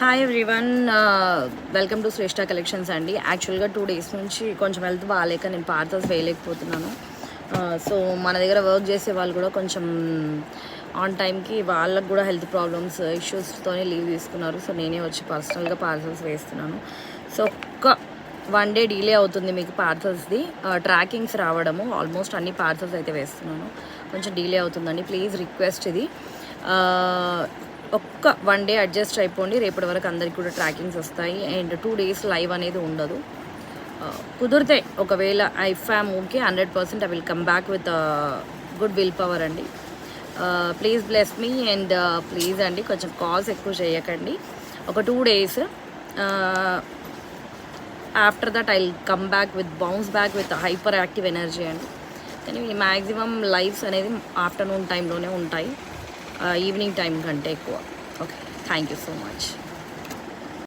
Hi everyone, welcome to Shreshtha collections అండి. యాక్చువల్గా 2 days నుంచి కొంచెం హెల్త్ బాగాలేక నేను పార్సల్స్ వేయలేకపోతున్నాను. సో మన దగ్గర వర్క్ చేసే వాళ్ళు కూడా కొంచెం ఆన్ టైంకి వాళ్ళకు కూడా హెల్త్ ప్రాబ్లమ్స్ ఇష్యూస్తోనే లీవ్ తీసుకున్నారు. సో నేనే వచ్చి పర్సనల్గా పార్సల్స్ వేస్తున్నాను. సో ఒక్క 1 day డిలే అవుతుంది మీకు పార్సల్స్ది ట్రాకింగ్స్ రావడము. ఆల్మోస్ట్ అన్ని పార్సల్స్ అయితే వేస్తున్నాను, కొంచెం డిలే అవుతుందండి. ప్లీజ్ రిక్వెస్ట్ ఇది, ఒక్క 1 day అడ్జస్ట్ అయిపోండి. రేపటి వరకు అందరికి కూడా ట్రాకింగ్స్ వస్తాయి. అండ్ 2 days లైవ్ అనేది ఉండదు. కుదిరితే ఒకవేళ if I'm okay 100% I will come back with good will power అండి. Please bless me and please అండి కొంచెం కాల్స్ ఎక్కువ చేయకండి. ఒక 2 days after that I will come back with bounce back with hyper active energy అండి. కానీ maximum lives అనేది afternoon టైంలోనే ఉంటాయి, ఈవినింగ్ టైం కంటే ఎక్కువ. Okay, thank you so much.